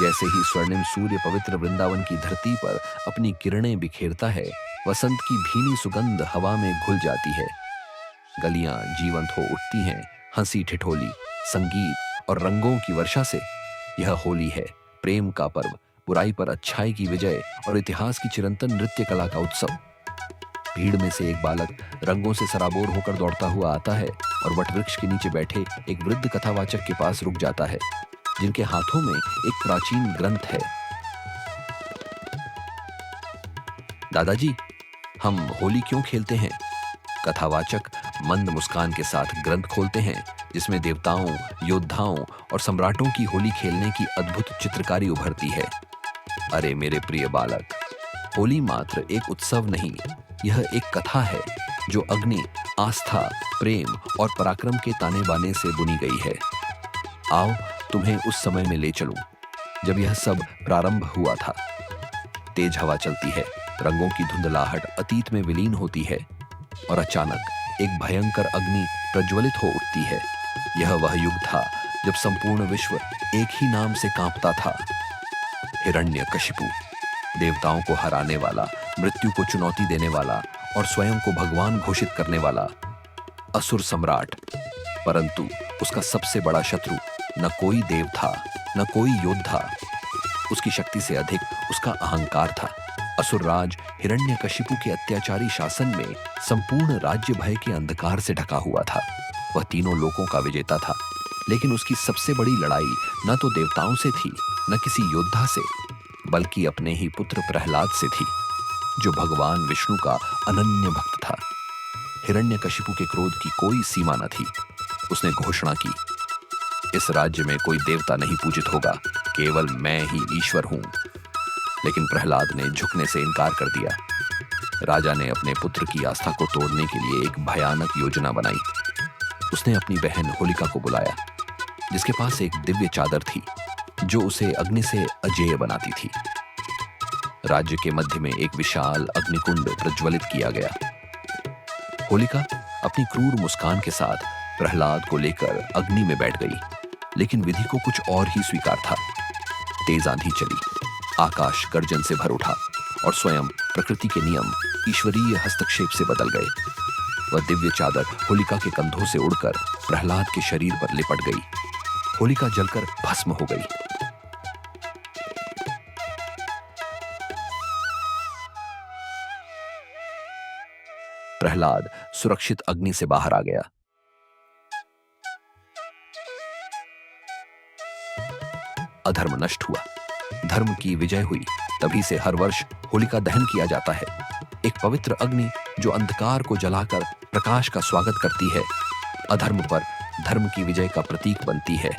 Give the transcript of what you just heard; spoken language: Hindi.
जैसे ही स्वर्णिम सूर्य पवित्र वृंदावन की धरती पर अपनी किरणें बिखेरता है, वसंत की भीनी सुगंध हवा में घुल जाती है। गलियां जीवंत हो उठती हैं, हंसी ठिठोली, संगीत और रंगों की वर्षा से। यह होली है, प्रेम का पर्व, बुराई पर अच्छाई की विजय और इतिहास की चिरंतन नृत्य कला का उत्सव। भीड़ में से एक बालक रंगों से सराबोर होकर दौड़ता हुआ आता है और वटवृक्ष के नीचे बैठे एक वृद्ध कथावाचक के पास रुक जाता है, जिनके हाथों में एक प्राचीन ग्रंथ है। दादाजी, हम होली क्यों खेलते हैं? कथावाचक मंद मुस्कान के साथ ग्रंथ खोलते हैं, जिसमें देवताओं, योद्धाओं और सम्राटों की होली खेलने की अद्भुत चित्रकारी उभरती है। अरे मेरे प्रिय बालक, होली मात्र एक उत्सव नहीं, यह एक कथा है जो अग्नि, आस्था, प्रेम और पराक्रम के ताने बाने से बुनी गई है। आओ तुम्हें उस समय में ले चलूं, जब यह सब प्रारंभ हुआ था। तेज हवा चलती है, रंगों की धुंधलाहट अतीत में विलीन होती है और अचानक एक भयंकर अग्नि प्रज्वलित हो उठती है। यह वह युग था जब संपूर्ण विश्व एक ही नाम से कांपता था, हिरण्यकशिपु। देवताओं को हराने वाला, मृत्यु को चुनौती देने वाला और स्वयं को भगवान घोषित करने वाला असुर सम्राट। परंतु उसका सबसे बड़ा शत्रु न कोई देव था, न कोई योद्धा। उसकी शक्ति से अधिक उसका अहंकार था। असुर राज हिरण्यकशिपु के अत्याचारी शासन में संपूर्ण राज्य भय के अंधकार से ढका हुआ था। वह तीनों लोकों का विजेता था, लेकिन उसकी सबसे बड़ी लड़ाई न तो देवताओं से थी, न किसी योद्धा से, बल्कि अपने ही पुत्र प्रहलाद से थी, जो भगवान विष्णु का अनन्य भक्त था। हिरण्यकशिपु के क्रोध की कोई सीमा न थी। उसने घोषणा की, इस राज्य में कोई देवता नहीं पूजित होगा, केवल मैं ही ईश्वर हूं। लेकिन प्रहलाद ने झुकने से इनकार कर दिया। राजा ने अपने पुत्र की आस्था को तोड़ने के लिए एक भयानक योजना बनाई। उसने अपनी बहन होलिका को बुलाया, जिसके पास एक दिव्य चादर थी जो उसे अग्नि से अजेय बनाती थी। राज्य के मध्य में एक विशाल अग्निकुंड प्रज्वलित किया गया। होलिका अपनी क्रूर मुस्कान के साथ प्रहलाद को लेकर अग्नि में बैठ गई, लेकिन विधि को कुछ और ही स्वीकार था। तेज आंधी चली, आकाश गर्जन से भर उठा और स्वयं प्रकृति के नियम ईश्वरीय हस्तक्षेप से बदल गए। वह दिव्य चादर होलिका के कंधों से उड़कर प्रहलाद के शरीर पर लिपट गई। होलिका जलकर भस्म हो गई। प्रहलाद सुरक्षित अग्नि से बाहर आ गया। अधर्म नष्ट हुआ, धर्म की विजय हुई। तभी से हर वर्ष होलिका दहन किया जाता है, एक पवित्र अग्नि जो अंधकार को जलाकर प्रकाश का स्वागत करती है, अधर्म पर धर्म की विजय का प्रतीक बनती है।